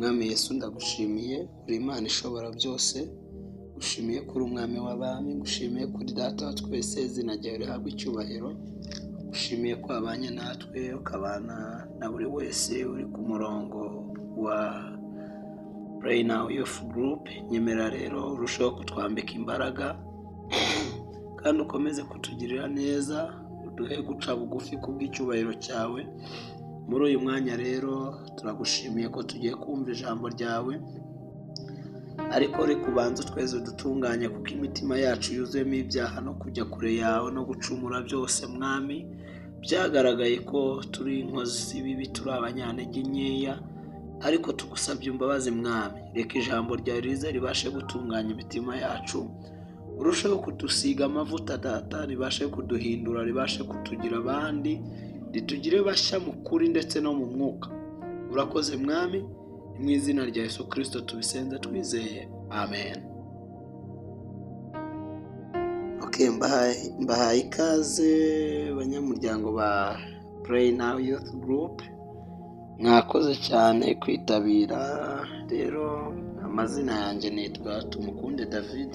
Mwami Yesu ndagushimiye uri Imana ishobora byose, gushimiye kuri umwami w'abami, gushimiye kuri data wa twese, izina ryawe rihabwe icyubahiro. Gushimiye ko abanye natwe ukabana na buri wese uri ku murongo wa Pray Now Youth Group. Nyemera rero urushaho kutwambika imbaraga kandi ukomeze kutugirira neza, uduhe guca bugufi kubw'icyubahiro cyawe. Muri uyu mwanya rero turagushimiye ko tugiye kumva ijambo ryawe, ariko reka ubanze tweze dutunganye kuko imitima yacu yuzuyemo ibyaha no kujya kure yawe no gucumura byose. Mwami, byagaragaye ko turi inkozi z'ibibi, turi abanyantege nkeya, ariko tugusabye imbabazi Mwami. Reka ijambo ryawe rize ribashe gutunganya imitima yacu, urusheho kudusiga amavuta data, ribashe kuduhindura, ribashe kutugira abandi, ritugire bashya mu kuri ndetse no mu mwuka. Urakoze Mwami, mu izina rya Yesu Kristo tubisenze twizeye, amen. Mbahaye ikaze banyamuryango ba Pray Now Youth Group, mwakoze cyane kwitabira. Rero amazina yanjye nitwa Tumukunde David,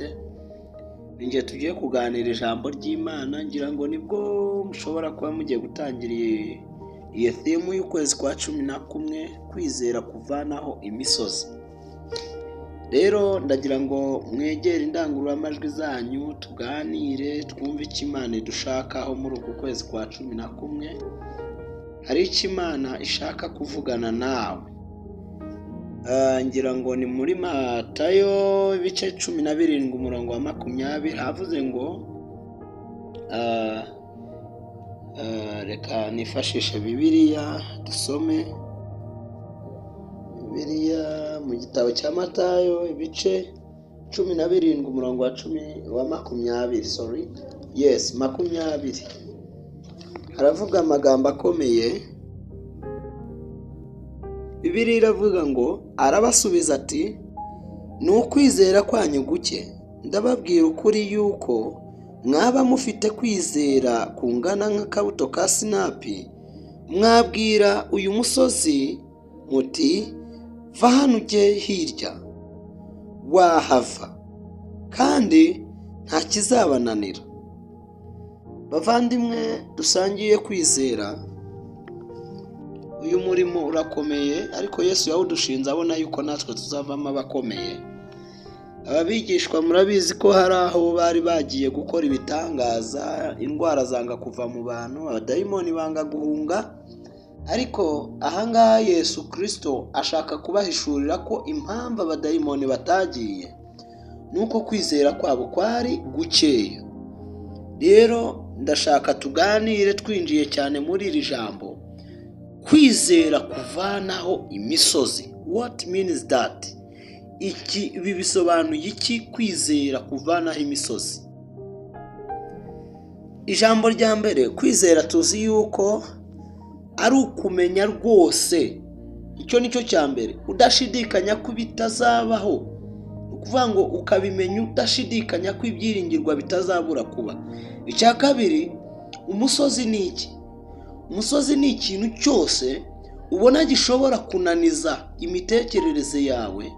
ninjye tugiye kuganira ijambo ry'Imana. Ngira ngo nibwo mushobora kuba mugiye gutangira iyi theme y'ukwezi kwa 11, kwizera kuvanaho imisozi. Rero ndagira ngo mwegere indangururamajwi zanyu tuganire, twumve icyo Imana idushakaho muri uku kwezi kwa 11. Hari icyo Imana ishaka kuvugana nawe. Ngira ngo ni muri Matayo ibice 17 umurongo wa 20, havuze ngo reka nifashishe Bibiliya dusome. Bibiliya mu gitabo cya Matayo ibice 17 umurongo wa 20, 20. Haravuga amagambo akomeye. Bibiliya iravuga ngo, arabasubiza ati, ni ukwizera kwanyu guke. Ndababwira ukuri yuko mwaba mufite kwizera kungana nk'akabuto ka sinapi, mwabwira uyu musozi muti va hano ujye hirya, wahava, kandi nta kizabananira. Bavandimwe dusangiye kwizera, uyu murimo urakomeye, ariko Yesu yawudushinze abona yuko natwe tuzavamo abakomeye. Ababigishwa murabizi ko hari aho bari bagiye gukora ibitangaza, indwara zanga kuva mu bantu, abadayimoni banga guhunga, ariko ahangaha Yesu Kristo ashaka kubahishurira ko impamvu abadayimoni batagiye nuko kwizera kwabo kwari gukeya. Rero ndashaka tuganire twinjiye cyane muri iri jambo, kwizera kuvanaho imisozi. What means that? Ibi bisobanuye iki kwizera kuvanaho imisozi? Ijambo rya mbere, kwizera tuzi yuko ari ukumenya rwose. Icyo nicyo cya mbere, udashidikanya ko bitazabaho. Ukuvuga ngo ukabimenya udashidikanya ko ibyiringirwa bitazabura kuba. Icya kabiri, umusozi ni iki? Umusozi ni ikintu cyose ubona gishobora kunaniza imitekerereze yawe,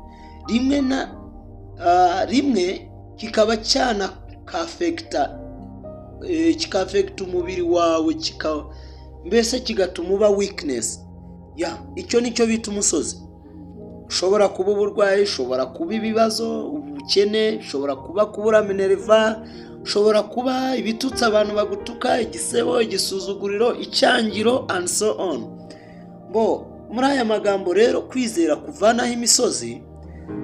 rimwe kikaba cyana kikafekta umubiri wawe, mbese kigatuma uba weakness. Icyo nicyo bita umusozi. Ushobora kuba uburwayi, ushobora kuba ibibazo, ubukene, ushobora kuba kubura minerva, ushobora kuba ibitutsi abantu bagutuka, igisebo, igisuzuguriro, icyangiro and so on. Muri aya magambo rero, kwizera kuvanaho imisozi,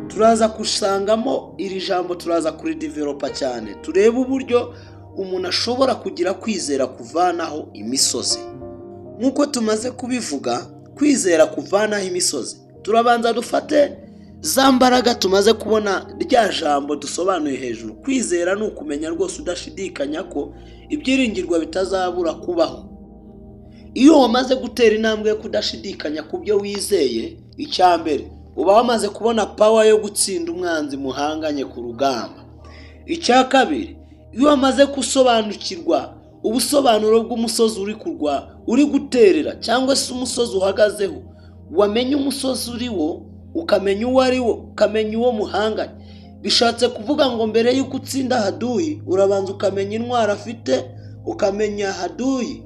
turaza kusangamo iri jambo, turaza kuridevelopa cyane, turebe uburyo umuntu ashobora kugira kwizera kuvanaho imisozi. Nk'uko tumaze kubivuga, kwizera kuvanaho imisozi, turabanza dufate za mbaraga tumaze kubona rya jambo dusobanuye hejuru. Kwizera ni ukumenya rwose udashidikanya ko ibyiringirwa bitazabura kubaho. Iyo wamaze gutera intambwe yo kudashidikanya ku byo wizeye, icya mbere uba wamaze kubona power yo gutsinda umwanzi muhanganye ku rugamba. Icya kabiri, iyo wamaze gusobanukirwa ubusobanuro bw'umusozi uri guterera cyangwa se umusozi uhagazeho, wamenye umusozi uriwo ukamenya uwo ari wo, ukamenya uwo muhanganye. Bishatse kuvuga ngo mbere y'uko utsinda haduyi urabanza ukamenya intwaro afite, ukamenya haduyi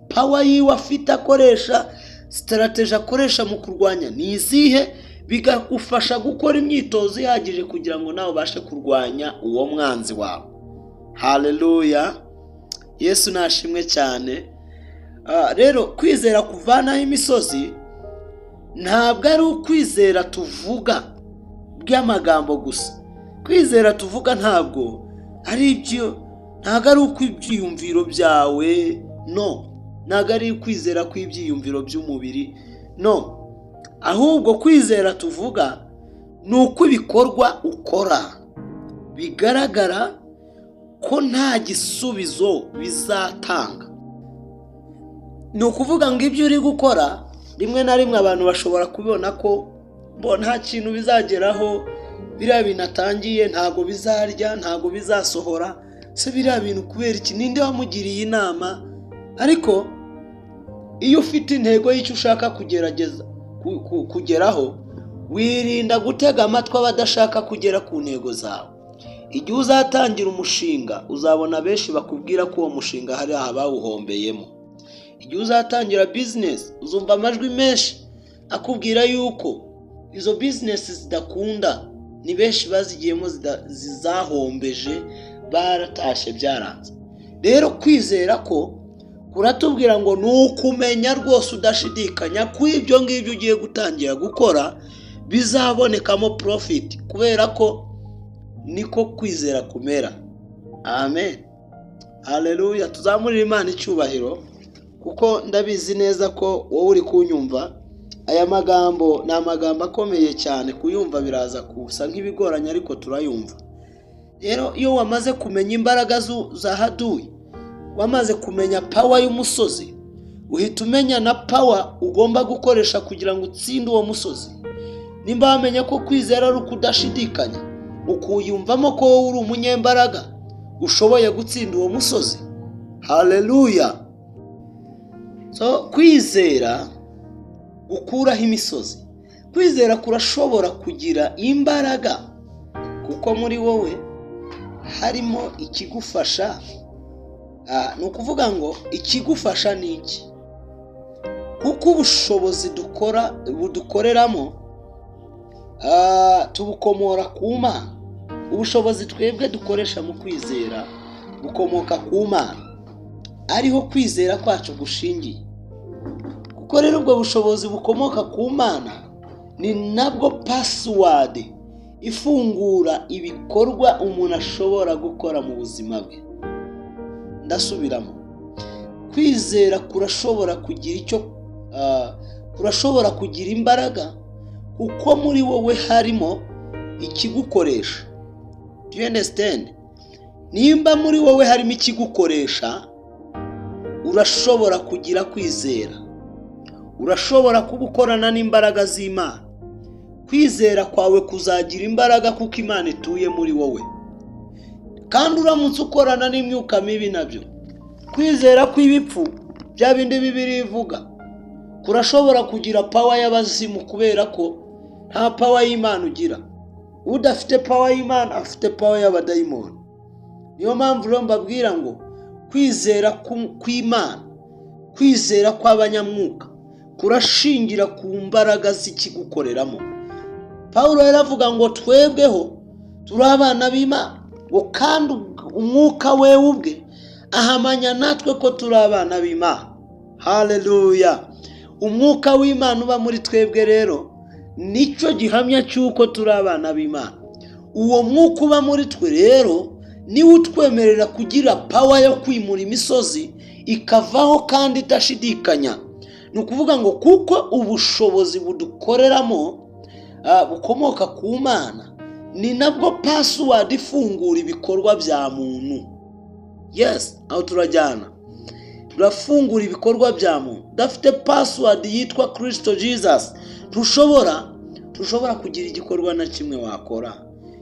power yiwe afite akoresha, strategy akoresha mu kurwanya ni izihe, bigufasha gukora imyitozo ihagije kugira ngo nawe ubashe kurwanya uwo mwanzi wawe. Haleluya, Yesu nashimwe cyane. Rero kwizera kuvanaho imisozi ntabwo ari ukwizera tuvuga by'amagambo gusa. Kwizera tuvuga ntabwo ari ibyo, ntabwo ari ukw'ibyiyumviro byawe, no. Ntabwo ari kwizera kw'ibyiyumviro by'umubiri, no. Ahubwo kwizera tuvuga ni uko ibikorwa ukora bigaragara ko nta gisubizo bizatanga. Ni ukuvuga ngo ibyo uri gukora rimwe na rimwe abantu bashobora kubibona ko nta kintu bizageraho, biriya binatangiye ntago bizarya, ntago bizasohora, se biriya bintu kubera iki, ninde wamugiriye inama? Ariko iyo ufite intego y'icyo ushaka kugerageza kugeraho, wirinda gutega amatwi abadashaka kugera ku ntego zawe. Igihe uzatangira umushinga uzabona benshi bakubwira ko uwo mushinga hari abawuhombeyemo. Igihe uzatangira business uzumva amajwi menshi akubwira yuko izo business zidakunda, ni benshi bazigiyemo zizahombeje, baratashe byaranze. Rero kwizera ko kuratubwira ngo nukumenya rwose udashidikanya ko ibyo ngibyo ugiye gutangira gukora bizabonekamo profit, kubera ko niko kwizera kumera. Amen, haleluya. Tuzamurira Imana icyubahiro, kuko ndabizi neza ko wowe uri kunyumva aya magambo ni amagambo akomeye cyane, kuyumva biraza kusa nk'ibigoranye ariko turayumva. Rero iyo wamaze kumenya imbaraga za haduyi, wamaze kumenya power y'umusozi, uhita umenya na power ugomba gukoresha kugira ngo utsinde uwo musozi. Nimba wamenye ko kwizera ari ukudashidikanya, ukuyumvamo ko wowe uri umunyembaraga ushoboye gutsinda uwo musozi. Haleluya. So kwizera gukuraho imisozi. Kwizera kurashobora kugira imbaraga kuko muri wowe harimo ikigufasha. Ni ukuvuga ngo ikigufasha ni iki? Kuko ubushobozi budukoreramo tubukomora ku Mana. Ubushobozi twebwe dukoresha mu kwizera bukomoka ku Mana, ariho kwizera kwacu gushingiye. Kuko rero ubwo bushobozi bukomoka ku Mana ni nabwo password ifungura ibikorwa umuntu ashobora gukora mu buzima bwe. Ndasubiramo, kwizera kurashobora kugira imbaraga kuko muri wowe harimo ikigukoresha. Do you understand? Nimba muri wowe harimo ikigukoresha, urashobora kugira kwizera, urashobora kubukorana n'imbaraga z'Imana. Kwizera kwawe kuzagira imbaraga kuko Imana ituye muri wowe. Kandi uramutse ukorana n'imyuka mibi nabyo, kwizera kw'ibipfu bya bindi Bibiliya ivuga kurashobora kugira power y'abazimu, kubera ko nta power y'Imana ugira. Udafite power y'Imana afite power y'abadayimoni. Niyo mpamvu rero mbabwira ngo kwizera kw'Imana, kwizera kw'abanyamwuka kurashingira ku mbaraga z'ikigukoreramo. Paulo yaravuga ngo twebweho turi abana b'Imana, ngo kandi umwuka we ubwe ahamanya natwe ko turi abana b'Imana. Haleluya. Umwuka w'Imana uba muri twebwe rero nicyo gihamya cy'uko turi abana b'Imana. Uwo mwuka uba muri twe rero niwe utwemerera kugira power yo kwimura imisozi ikavaho kandi idashidikanya. Ni ukuvuga ngo kuko ubushobozi budukoreramo bukomoka ku Mana, ni nabwo password ifungura ibikorwa bya muntu. Yes, aho turajyana, turafungura ibikorwa bya muntu. Dafite password yitwa Kristo Jesus, tushobora kugira igikorwa na kimwe wakora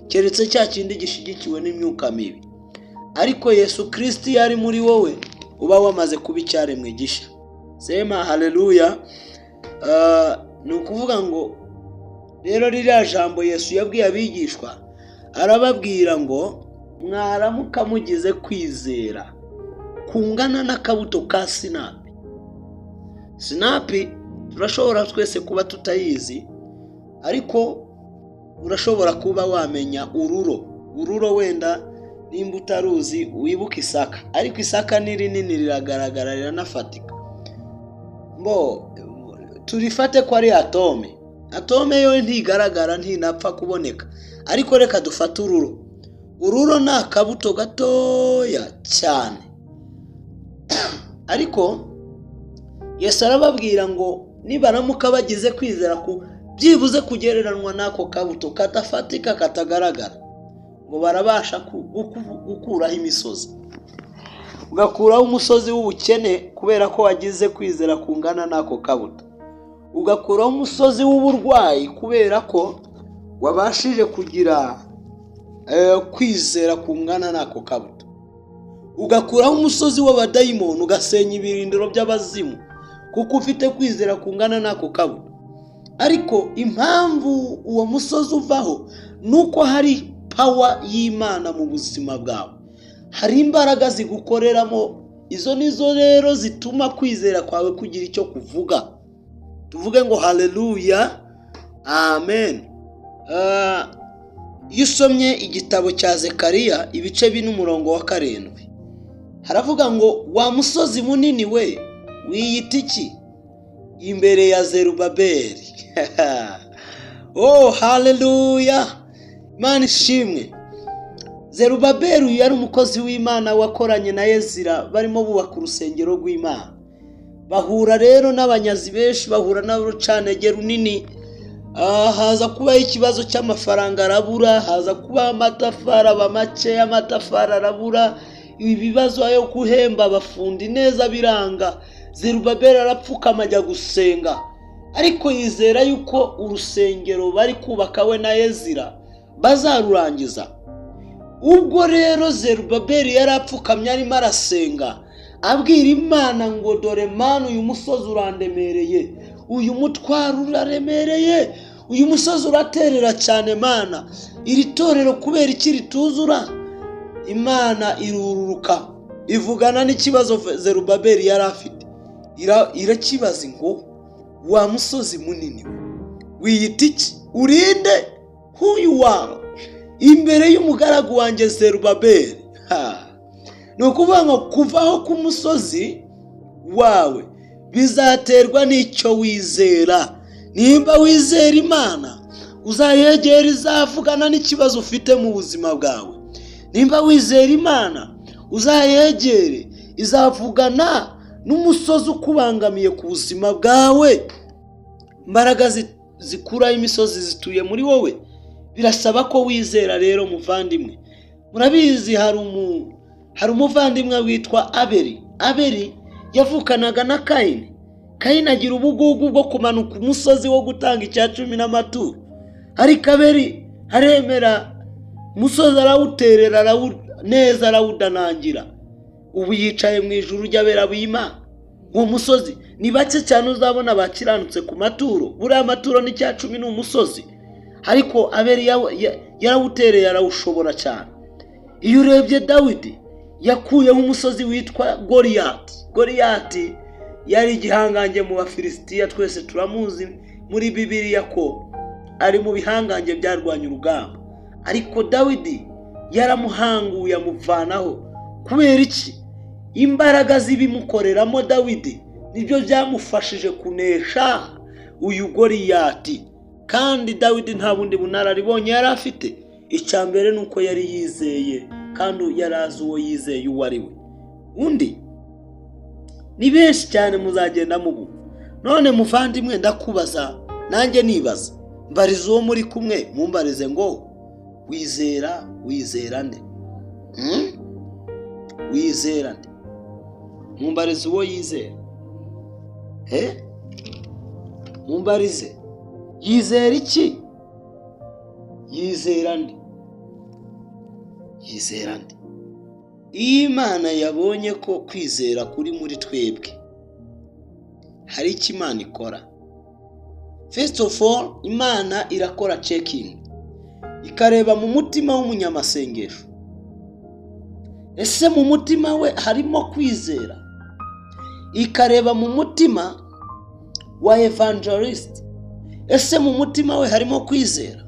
keretse cya kindi gishigikiwe n'imyuka mibi. Ariko Yesu Kristo yari muri wowe, uba wamaze kuba icyaremwe gisha. Sema haleluya. Ni ukuvuga ngo rero ririya jambo Yesu yabwiye abigishwa arababwira ngo mwaramuka mugize kwizera kungana n'akabuto ka sinapi. Sinapi turashobora twese kuba tutayizi, ariko urashobora kuba wamenya ururo wenda nimba utaruzi wibuka isaka, ariko isaka ni rinini riragaragara riranafatika. Turifate ko ari atome yo ntigaragara ntinapfa kuboneka, ariko reka dufate ururo ni akabuto gatoya cyane. Ariko Yesu arababwira ngo nibaramuka bagize kwizera byibuze kugereranwa n'ako kabuto katafatika katagaragara, ngo barabasha gukuraho imisozi. Ugakuraho umusozi w'ubukene kubera ko wagize kwizera kungana n'ako kabuto. Ugakuraho umusozi w'uburwayi kubera ko wabashije kugira kwizera kungana n'ako kabuto. Ugakuraho umusozi w'abadayimoni ugasenya ibirindiro by'abazimu kuko ufite kwizera kungana n'ako kabuto. Ariko impamvu uwo musozi uvaho nuko hari power y'Imana mu buzima bwawe, hari imbaraga zigukoreramo. Izo nizo rero zituma kwizera kwawe kugira icyo kuvuga. Tuvuge ngo haleluya, amen. Iyo usomye igitabo cya Zekariya ibice 4:7 haravuga ngo wa musozi munini we wiyita iki imbere ya Zerubabeli. Oh haleluya, Imana ishimwe. Zerubabeli yari umukozi w'Imana wakoranye na Ezira barimo bubaka urusengero rw'Imana. Bahura rero n'abanyazi benshi, bahura n'urucanege runini. Haza kuba ikibazo cy'amafaranga arabura, haza kuba amatafari abamake, amatafari arabura, ibibazo ayo guhemba abafundi neza biranga. Zerubabeli arapfukama ajya gusenga, ariko yizera yuko urusengero bari kubaka we na Ezira bazarurangiza. Ubwo rero Zerubabeli yarapfukamye arimo arasenga, abwira Imana ngo dore Mana, uyu musozi urandemereye, uyu mutwaro uraremereye, uyu musozi uraterera cyane Mana, iri torero kubera iki rituzura. Imana irururuka ivugana n'ikibazo Zerubabeli yari afite. Irakibaza ngo wa musozi munini wiyita iki, urinde who wawe imbere y'umugaragu wanjye Zerubabeli. Ni ukuvuga ngo kuvaho ku musozi wawe bizaterwa n'icyo wizera. Nimba wizera Imana uzayegera izavugana n'ikibazo ufite mu buzima bwawe. Nimba wizera Imana uzayegere izavugana n'umusozi ukubangamiye ku buzima bwawe. Imbaraga zikura imisozi zituye muri wowe. Birasaba ko wizera rero muvandimwe. Murabizi hari umuvandimwe witwa Abeli yavukanaga na Kayini agira ubugugu bwo kumanuka umusozi wo gutanga icya 10 n'amaturo. Ariko Abeli aremera umusozi arawuterera neza arawudanangira. Ubu yicaye mu ijuru ry'abera b'Imana. Uwo musozi ni bake cyane uzabona bakiranutse ku maturo. Buriya amaturo ni cya 10 n'umusozi, ariko Abeli yarawutereye arawushobora cyane. Iyo urebye Dawidi yakuyeho umusozi witwa Goliyati yari igihangange mu Bafilisitiya. Twese turamuzi muri Bibiliya ko ari mu bihangange byarwanya urugamba, ariko Dawidi yaramuhanguye amuvanaho. Kubera iki? Imbaraga zibimukoreramo Dawidi nibyo byamufashije kunesha uyu Goliyati. Kandi Dawidi nta bundi bunararibonye yari afite. Icyambere nuko yari yizeye, kandi yarazi uwo yizeye uwo ari we. Undi ni benshi cyane muzagenda mubu. None muvandimwe ndakubaza, nanjye nibaza, mbariza uwo muri kumwe mumbarize ngo wizera nde? Wizera nde? Mumbarize uwo yizera. Mumbarize yizera iki? Yizera nde? Yizera nde? Imana yabonye ko kwizera kuri muri twebwe hari icyo Imana ikora. First of all, Imana irakora checking, ikareba mu mutima w'umunyamasengesho. Ese mu mutima we harimo kwizera? Ikareba mu mutima wa evangelist. Ese mu mutima we harimo kwizera?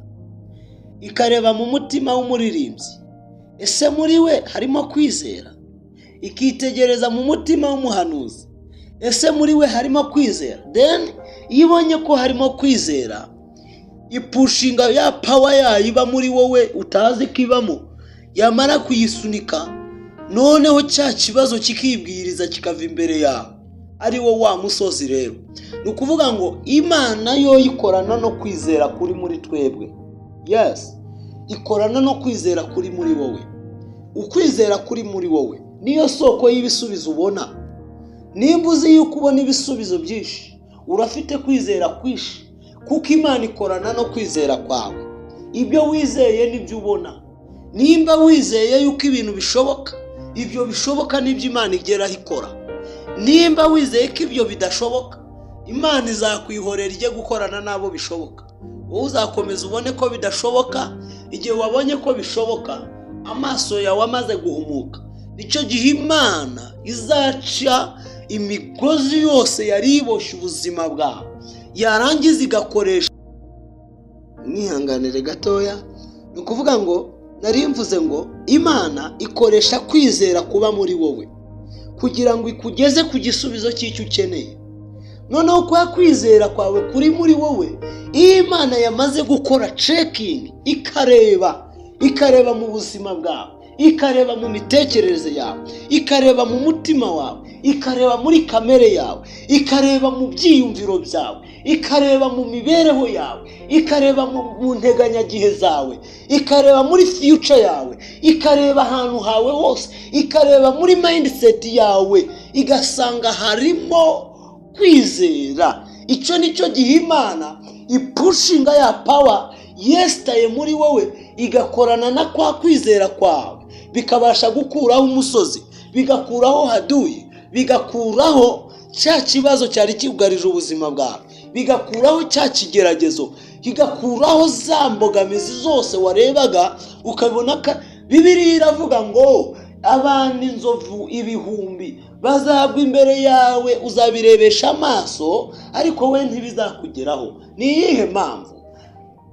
Ikareba mu mutima w'umuririmbyi. Ese muri we harimo kwizera? Ikitegereza mu mutima w'umuhanuzi. Ese muri we harimo kwizera? Then ibonye ko harimo kwizera, ipushinga ya power yayiba muri wowe utazi kibamo, yamara kuyisunika, noneho cya kibazo kikibwiriza kikava imbere yawe, ari wo wa musozi. Rero ni ukuvuga ngo Imana yo ikorana no kwizera kuri muri twebwe. Yes, ikorana no kwizera kuri muri wowe. Ukwizera kuri muri wowe niyo soko y'ibisubizo ubona. Nimba uzi yuko ubona ibisubizo byinshi, urafite kwizera kwishi, kuko Imana ikorana no kwizera kwawe. Ibyo wizeye nibyo ubona. Nimba wizeye yuko ibintu bishoboka, ibyo bishoboka nibyo Imana igeraho ikora. Nimba wizeye ko ibyo bidashoboka, Imana izakwihorera ijye gukorana nabo bishoboka. Wowe uzakomeza ubone ko bidashoboka. Igihe wabonye ko bishoboka, amaso yawe amaze guhumuka, nicyo gihe Imana izaca imigozi yose yari iboshye ubuzima bwawe, yarangiza igakoresha. Mwihanganire gatoya, ni ukuvuga ngo nari mvuze ngo Imana ikoresha kwizera kuba muri wowe kugira ngo ikugeze ku gisubizo cy'icyo ukeneye. Noneho kwa kwizera kwawe kuri muri wowe, Imana yamaze gukora checking, ikareba mu buzima bwawe, ikareba mu mitekerereze yawe, ikareba mu mutima wawe, ikareba muri kamere yawe, ikareba mu byiyumviro byawe, ikareba mu mibereho yawe, ikareba mu nteganyagihe zawe, ikareba muri future yawe, ikareba ahantu hawe hose, ikareba muri mindset yawe, igasanga harimo kwizera. Icyo nicyo gihe Imana ipushinga ya power yestaye muri wowe, igakorana na kwa kwizera kwawe, bikabasha gukuraho umusozi, bigakuraho haduyi, bigakuraho cya kibazo cyari kiugarije ubuzima bwawe, bigakuraho cya kigeragezo, bigakuraho za mbogamizi zose warebaga ukabona ka. Bibiliya iravuga ngo abana inzovu ibihumbi bazagwa imbere yawe, uzabirebesha amaso ariko we ntibizakugeraho. Ni iyihe mpamvu?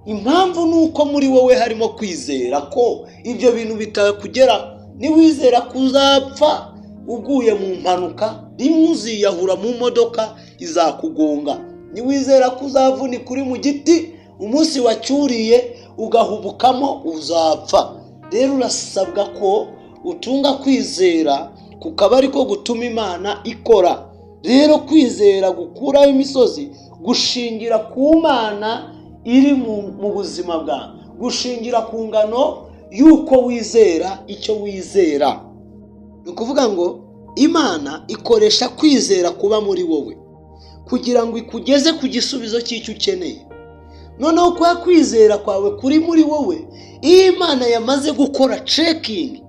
Impamvu nuko muri wowe harimo kwizera ko ibyo bintu bitakugeraho. Ni wizera kuzapfa uguye mu mpanuka, rimwe uziyahura mu modoka izakugonga. Ni wizera kuzavunika uri mu giti, umunsi wacyuriye ugahubukamo uzapfa. Rero urasabwa ko utunga kwizera, kukaba ariko gutuma Imana ikora. Rero kwizera gukuraho imisozi gushingira ku Mana iri mu buzima bwawe, gushingira ku ngano yuko wizera icyo wizera. Ni ukuvuga ngo Imana ikoresha kwizera kuba muri wowe kugira ngo ikugeze ku gisubizo cy'icyo ukeneye. Noneho kwa kwizera kwawe kuri muri wowe, Imana yamaze gukora checking,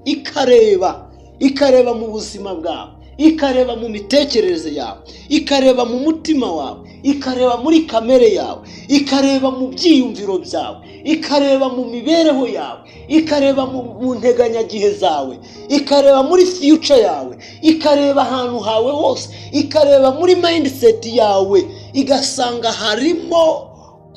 ikareba mu buzima bwawe, ikareba mu mitekerereze yawe, ikareba mu mutima wawe, ikareba muri kamere yawe, ikareba mu byiyumviro byawe, ikareba mu mibereho yawe, ikareba mu nteganyagihe zawe, ikareba muri future yawe, ikareba ahantu hawe hose, ikareba muri mindset yawe, igasanga harimo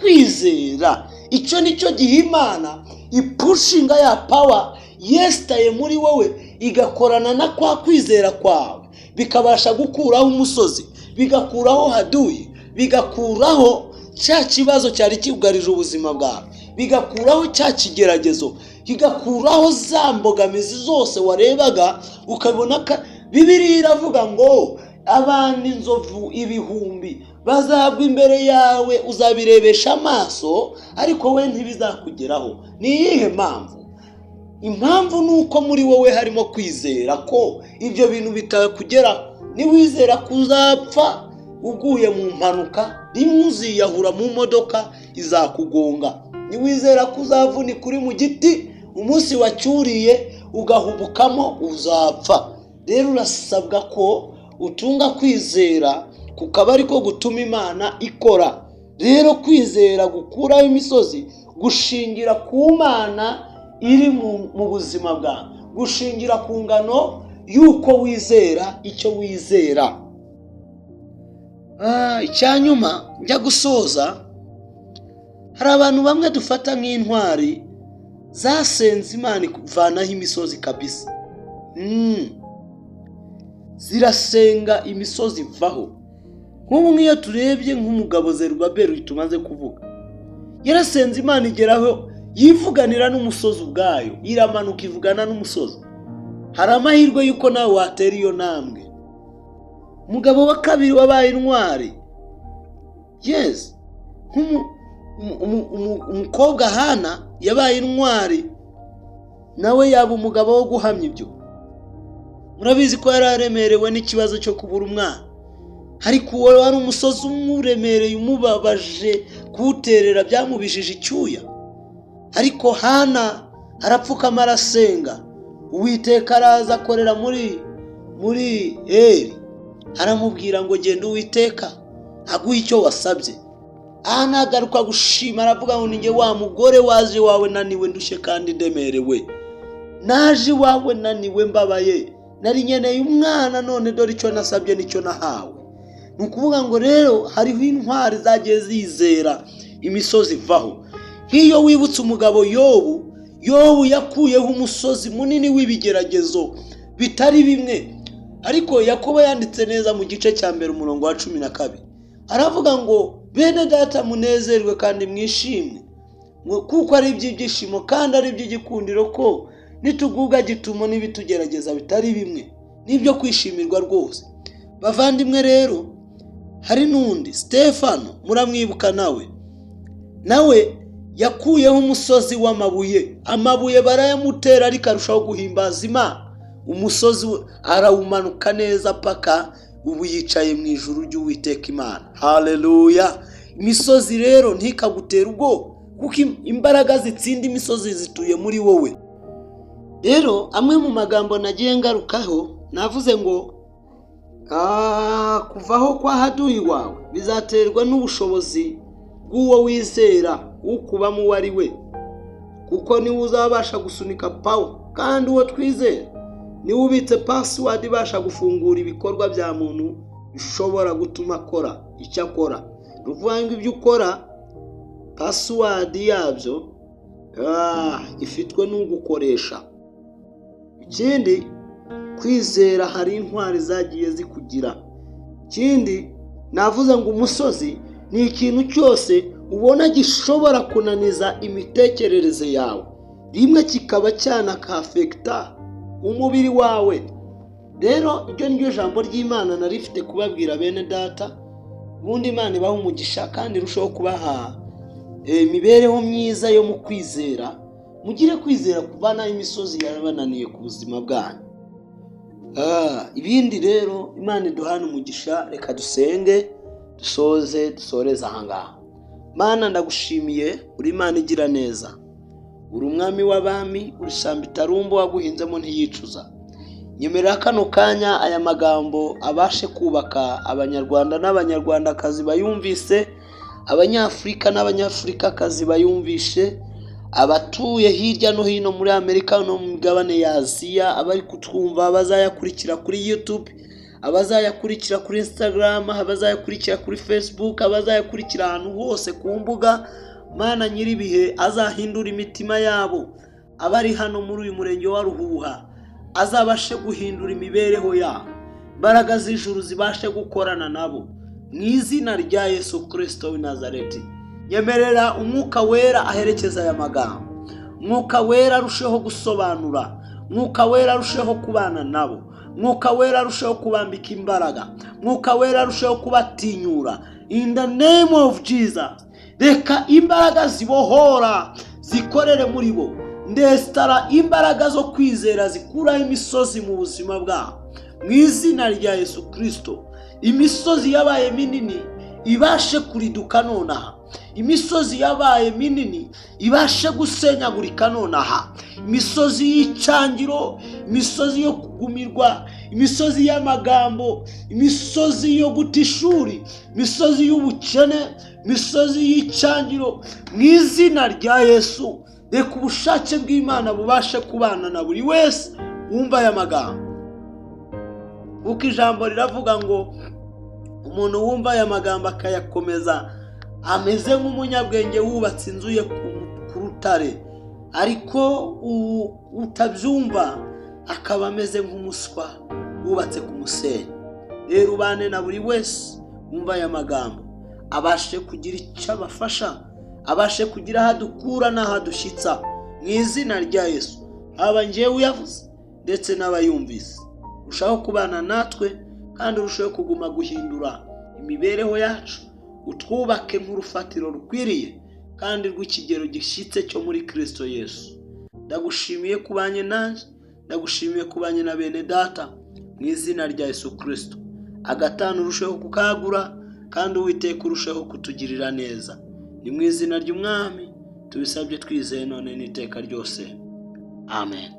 kwizera. Icyo nicyo gihe Imana ipushinga ya power yestaye muri wowe, igakorana na kwa kwizera kwawe, bikabasha gukuraho umusozi, bigakuraho haduyi, bigakuraho cya kibazo cyari kiugarije ubuzima bwawe, bigakuraho cya kigeragezo, bigakuraho za mbogamizi zose warebaga ukabona ka. Bibiliya iravuga ngo abana inzovu ibihumbi bazagwa imbere yawe, uzabirebesha amaso ariko we ntibizakugeraho. Ni iyihe mpamvu? Impamvu nuko muri wowe harimo kwizera ko ibyo bintu bitakugeraho. Ni wizera kuzapfa uguye mu mpanuka, rimwe uziyahura mu modoka izakugonga. Ni wizera kuzavunika uri mu giti, umunsi wacyuriye ugahubukamo uzapfa. Rero urasabwa ko utunga kwizera, kukaba ariko gutuma Imana ikora. rero kwizera gukuraho imisozi gushingira ku Mana iri mu buzima bwawe, gushingira ku ngano yuko wizera icyo wizera. Icyanyuma njya gusoza, hari abantu bamwe dufata nk'intwari zasenze Imana kuvanaho imisozi kabisa. Zirasenga imisozi vaho. Nk'ubu nk'iyo turebye nk'umugabo Zerubabeli tumaze kuvuga, yarasenze Imana igeraho yivuganira n'umusozi ubwayo, iramanuka ivugana n'umusozi. Hari amahirwe yuko nawe watera iyo ntambwe. Umugabo wa kabiri wabaye intwari, yes, umukobwa Hana yabaye intwari, nawe yaba umugabo wo guhamya ibyo. Murabizi ko yararemerewe n'ikibazo cyo kubura umwana, ariko uwo wari umusozi umuremereye umubabaje kuwuterera byamubishije icyuya. Ariko Hana arapfukama arasenga, Uwiteka araza akorera muri Eli, aramubwira ngo genda Uwiteka aguhe icyo wasabye. Hana agaruka gushima, aravuga ngo ninjye wa mugore waje wawe naniwe ndushye kandi ndemerewe, naje wawe naniwe mbabaye, nari nkeneye umwana, none dore icyo nasabye nicyo nahawe. Ni ukuvuga ngo rero hariho intwari zagiye zizera imisozi vaho. Nk'iyo wibutse umugabo Yobu yakuyeho umusozi munini w'ibigeragezo bitari bimwe, ariko Yakobo yanditse neza mu gice cya mbere umurongo wa 12, aravuga ngo bene data munezerwe kandi mwishimwe, kuko ari iby'ibyishimo kandi ari iby'igikundiro ko nitugubwa gitumo n'ibitugerageza bitari bimwe, nibyo kwishimirwa rwose. Bavandimwe rero, hari n'undi Stefano, muramwibuka nawe yakuyeho umusozi w'amabuye, amabuye barayamutera ariko arushaho guhimbaza Imana. Umusozi arawumanuka neza paka ubu yicaye mu ijuru ry'Uwiteka Imana. Haleluya! Imisozi rero ntikagutera ubwo, kuko imbaraga zitsinda imisozi zituye muri wowe. Rero amwe mu magambo nagiye ngarukaho, navuze ngo kuvaho kwa haduyi wawe bizaterwa n'ubushobozi bw'uwo wizera ukubamo uwo ari we, kuko niwe uzabasha gusunika pawo, kandi uwo twizera niwe ubitse password ibasha gufungura ibikorwa bya muntu bishobora gutuma akora icyo akora. Ruvuga ngo ibyo ukora password yabyo ifitwe n'ugukoresha. Ikindi, kwizera hari intwari zagiye zikugira. Ikindi navuze ngo umusozi ni ikintu cyose ubona gishobora kunaniza imitekerereze yawe, rimwe kikaba cyanakafekta umubiri wawe. Rero iryo niryo jambo ry'Imana narifite kubabwira bene data, ubundi Imana ibaha umugisha kandi irushaho kubaha imibereho myiza yo mu kwizera. Mugire kwizera kuvana imisozi yarabananiye ku buzima bwanyu. Ibindi rero Imana iduhana umugisha. Reka dusenge dusoreze ahangaha. Mana, ndagushimiye, uri Imana igira neza, uri umwami w'abami, uri Sambitarumbo waguhinzemo ntiyicuza. Nyemerera kano kanya aya magambo abashe kubaka Abanyarwanda n'Abanyarwandakazi bayumvise, Abanyafurika n'Abanyafurikakazi bayumvishe, abatuye hirya no hino muri Amerika no mu migabane ya Aziya, abari kutwumva, abazayakurikira kuri YouTube, abazayakurikira kuri Instagram, abazayakurikira kuri Facebook, abazayakurikira ahantu hose ku mbuga. Mana nyiribihe azahindura imitima yabo, abari hano muri uyu murenge wa Ruhuha azabashe guhindura imibereho yabo, imbaraga z'ijuru zibashe gukorana nabo mu izina rya Yesu Kristo w'i Nazareti. Nyemerera umwuka wera aherekeza aya magambo, umwuka wera arusheho gusobanura, umwuka wera arusheho kubana nabo, umwuka wera arusheho kubambika imbaraga, umwuka wera arusheho kubatinyura. In the name of Jesus, reka imbaraga zibohora zikorere muri bo. Ndestara imbaraga zo kwizera zikuraho imisozi mu buzima bwabo mu izina rya Yesu Kristo. Imisozi yabaye minini ibashe kuriduka nonaha imisozi yabaye minini ibashe gusenyagurika nonaha, imisozi y'icangiro, imisozi yo kugumirwa, imisozi y'amagambo, imisozi yo guta ishuri, imisozi y'ubukene, imisozi y'icangiro, mu izina rya Yesu reka ubushake bw'Imana bubashe kubana na buri wese wumva aya magambo, kuko ijambo riravuga ngo umuntu wumva aya magambo akayakomeza ameze nk'umunyabwenge wubatse inzu ye ku rutare, ariko utabyumva akaba ameze nk'umuswa wubatse ku musenyi. Rero ubane na buri wese wumva aya magambo abashe kugira icyo abafasha, abashe kugira aho adukura n'aho adushyitsa mu izina rya Yesu. Haba njyewe uyavuze ndetse n'abayumvise, urushaho kubana natwe kandi urushaho kuguma guhindura imibereho yacu, utwubake nk'urufatiro rukwiriye kandi rw'ikigero gishyitse cyo muri Kristo Yesu. Ndagushimiye kubanye nanjye, ndagushimiye kubanye na bene data mu izina rya Yesu Kristo. Agatanu urushaho kukagura kandi Uwiteka urushaho kutugirira neza. Ni mu izina ry'Umwami tubisabye twizeye none n'iteka ryose. Amen.